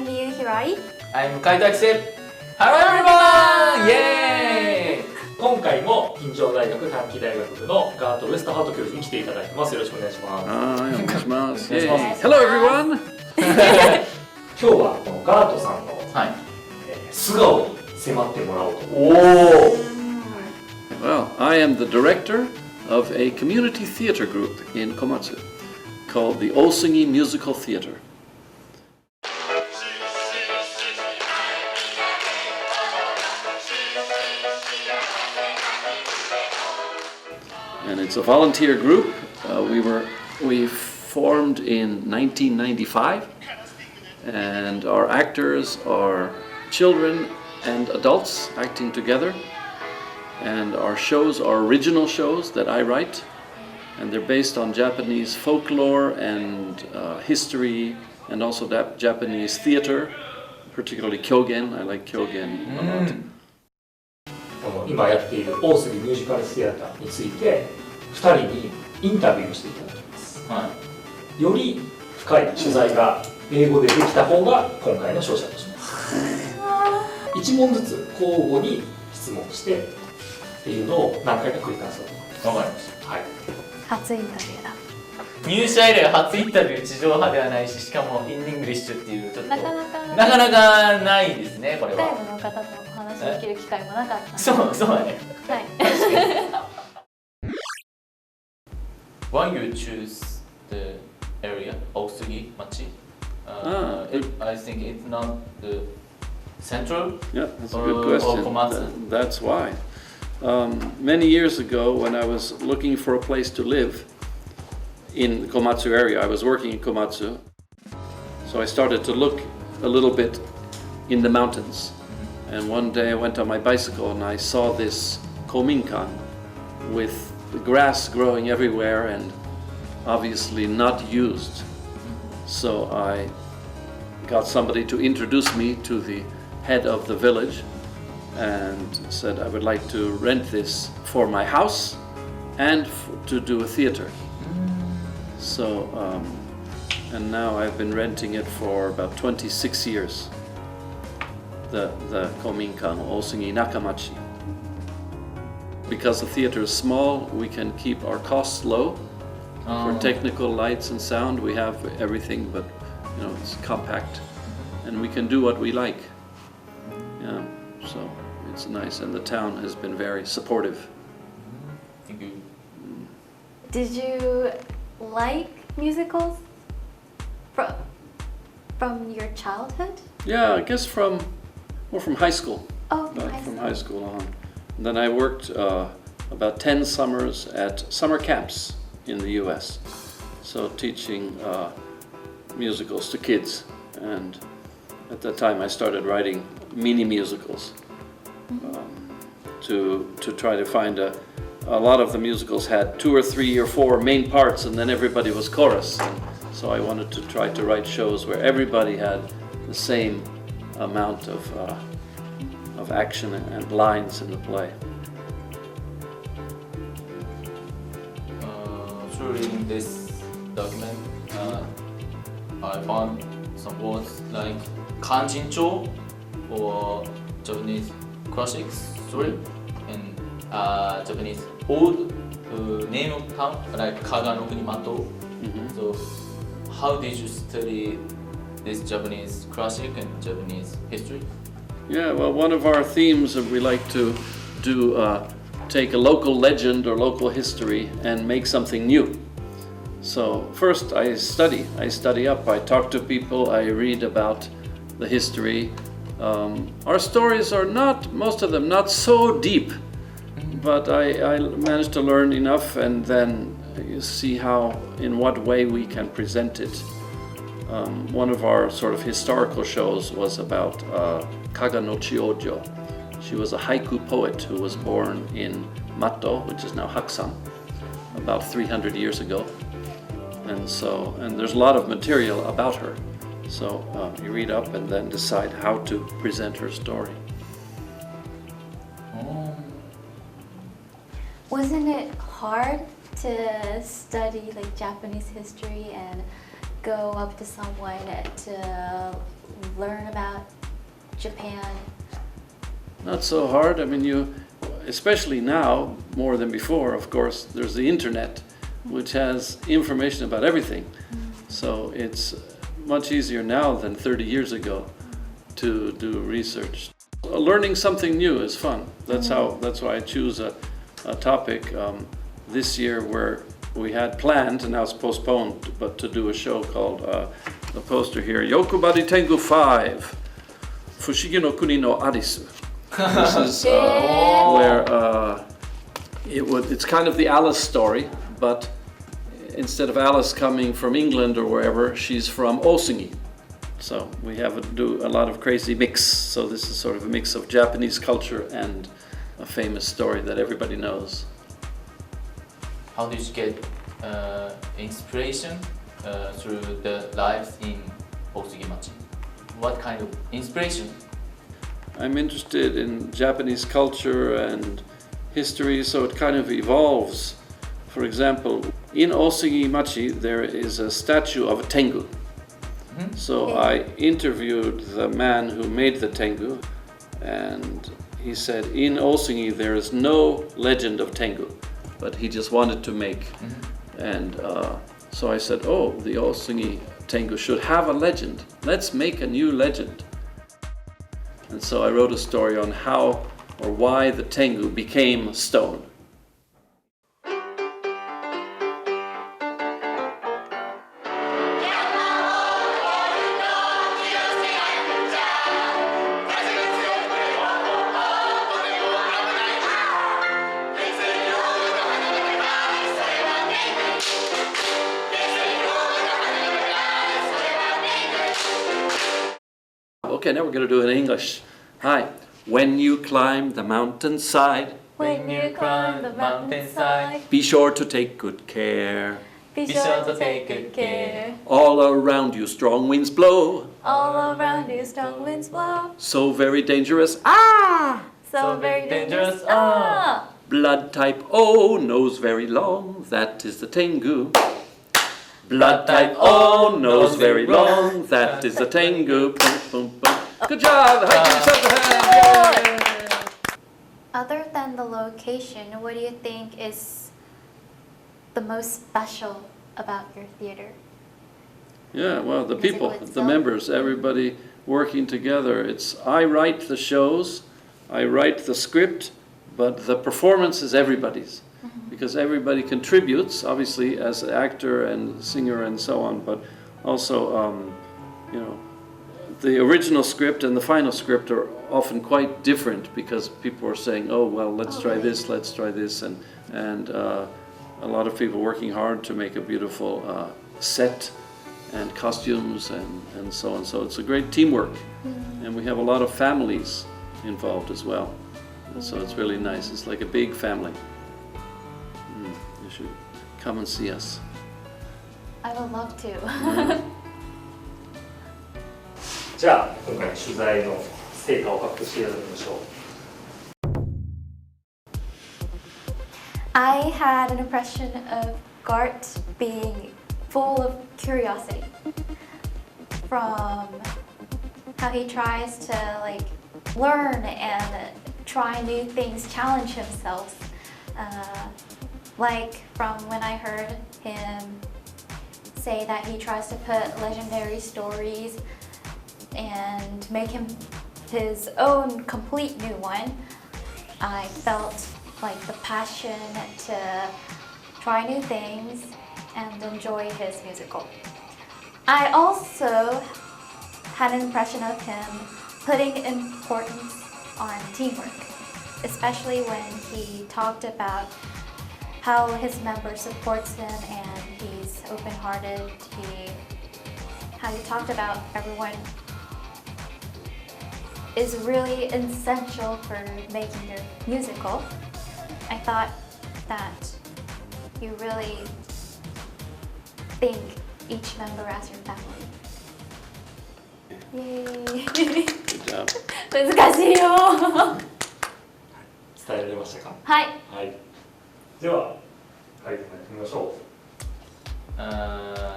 I'm Miyu Hirai. I'm 海田秋末 Hello everyone! イエーイ今回も金城大学短期大学部のガートウエスタハウト教授に来ていただいてます。よろしくお願いします。お願いします。お願いします。 Hello everyone! 今日はこのガートさんの、素顔に迫ってもらおうと。Well, I am the director of a community theater group in Komatsu called the Osugi Musical Theater. And it's a volunteer group. We formed in 1995, and our actors are children and adults acting together. And our shows are original shows that I write, and they're based on Japanese folklore and history, and also Japanese theater, particularly Kyogen. I like Kyogen a lot. 今やっている大杉ミュージカルシアターについて2人にインタビューをしていただきます、より深い取材が英語でできた方が今回の勝者とします、1問ずつ交互に質問してっていうのを何回か繰り返そうと思います。わかりました、初インタビューだ。入社以来初インタビュー地上波ではないし、しかもインディングリッシュっていうちょっとなかなかないですね、これは。外部の方とお話できる機会もなかった。そうだね。はい。Why you choose the area, Osugi Machi? I think it's not the central. Yeah, that's a good question. That's why. Many years ago, when I was looking for a place to live in the Komatsu area, I was working in Komatsu, so I started to look a little bit in the mountains. And one day I went on my bicycle and I saw this kominkan with the grass growing everywhere and obviously not used. So I got somebody to introduce me to the head of the village and said I would like to rent this for my house and to do a theater. So, and now I've been renting it for about 26 years. The Kominkan Osugi Nakamachi. Because the theater is small, we can keep our costs low. For technical lights and sound, we have everything, but it's compact, and we can do what we like. Yeah, so it's nice, and the town has been very supportive. Thank you. Did you like musicals from your childhood? Yeah, I guess from high school. From high school on. And then I worked about 10 summers at summer camps in the U.S. So teaching musicals to kids, and at that time I started writing mini musicals to try to find a lot of the musicals had 2 or 3 or 4 main parts, and then everybody was chorus. And so I wanted to try to write shows where everybody had the same amount of action and lines in the play. During this document, I found some words like kanjincho or Japanese classic story, and Japanese old name of town like Kaga no Kuni Mato. So, how did you study this Japanese classic and Japanese history? Yeah, well, one of our themes that we like to do, take a local legend or local history and make something new. So first I study up, I talk to people, I read about the history. Our stories are most of them not so deep, but I managed to learn enough, and then you see in what way we can present it. One of our sort of historical shows was about Kaga no Chiojo. She was a haiku poet who was born in Mato, which is now Hakusan, about 300 years ago. And there's a lot of material about her. So you read up and then decide how to present her story. Wasn't it hard to study like Japanese history and go up to someone to learn about Japan? Not so hard. I mean, especially now, more than before, of course, there's the internet, which has information about everything. So it's much easier now than 30 years ago to do research. Learning something new is fun. That's why I choose a topic this year where we had planned, and now it's postponed, but to do a show called, the poster here, Yokubari Tengu 5, Fushigi no Kuni no Arisu. This is where it's kind of the Alice story, but instead of Alice coming from England or wherever, she's from Osungi. So we have to do a lot of crazy mix. So this is sort of a mix of Japanese culture and a famous story that everybody knows. How did you get inspiration through the lives in Osugimachi? What kind of inspiration? I'm interested in Japanese culture and history, so it kind of evolves. For example, in Osugimachi there is a statue of a tengu. So I interviewed the man who made the tengu, and he said in Osugi there is no legend of tengu, but he just wanted to make. And so I said, oh, the Osugi tengu should have a legend. Let's make a new legend. And so I wrote a story on how or why the tengu became stone. Okay, now we're going to do it in English. Hi. When you climb the mountainside, When you climb the mountainside, be sure to take good care. be sure to take good care. All around you strong winds blow, All around you strong winds blow. so very dangerous. So very dangerous. Ah! Blood type O, nose very long, that is the tengu. Blood type O, nose very long, that is the tengu. Boom, boom, boom. Good job! Hi, give yourself a hand. Yay! Other than the location, what do you think is the most special about your theater? Yeah, well, the Musical people, the itself. members, everybody working together. I write the shows, I write the script, but the performance is everybody's. Because everybody contributes, obviously, as an actor and singer and so on, but also, the original script and the final script are often quite different because people are saying, oh, well, let's try this, and a lot of people working hard to make a beautiful set and costumes and so on. So it's a great teamwork, and we have a lot of families involved as well. And so it's really nice. It's like a big family. You should come and see us. I would love to. じゃあ今回の取材の成果を発表していただきましょう。 I had an impression of Gart being full of curiosity, from how he tries to learn and try new things, challenge himself. From when I heard him say that he tries to put legendary stories and make him his own complete new one, I felt like the passion to try new things and enjoy his musical. I also had an impression of him putting importance on teamwork, especially when he talked about how his member supports him and he's open-hearted. How he talked about everyone is really essential for making your musical. I thought that you really think each member as your family. Yay! Good job. 難しいよ。伝えられましたか？はい。はい。では、はい、やってみましょう。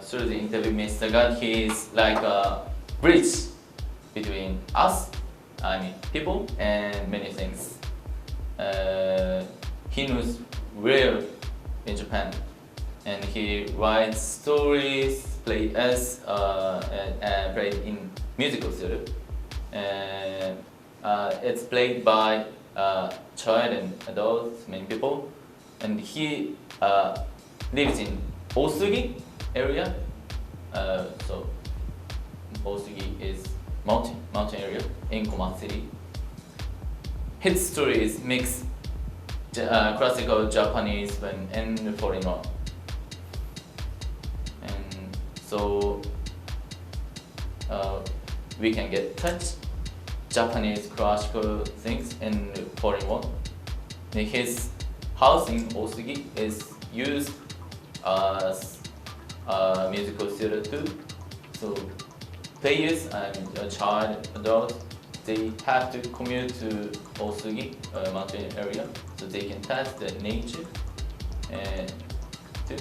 Through the interview, Mr. Gunn, he is like a bridge between us, I mean people, and many things. He knows well in Japan, and he writes stories, play and played in musical theater. And it's played by child and adults, many people, and he lives in Osugi area. So Osugi is mountain area in Komatsu City. His stories mix classical Japanese and foreign one. And so we can get touch Japanese classical things and foreign one. His house in Osugi is used as musical theater too. So players and child, adults, they have to commute to Osugi mountain area so they can touch the nature and too.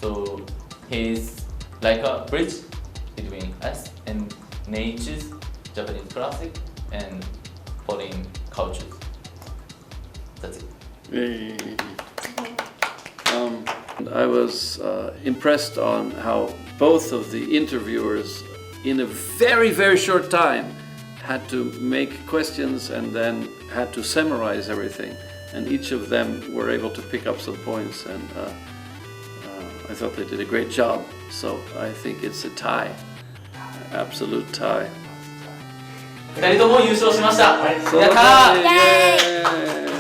So he's like a bridge between us and nature's Japanese classic and foreign cultures. That's it. I was impressed on how both of the interviewers in a very, very short time had to make questions and then had to summarize everything, and each of them were able to pick up some points, and I thought they did a great job. So I think it's a tie, absolute tie. 2人とも優勝しました。やったー！イエーイ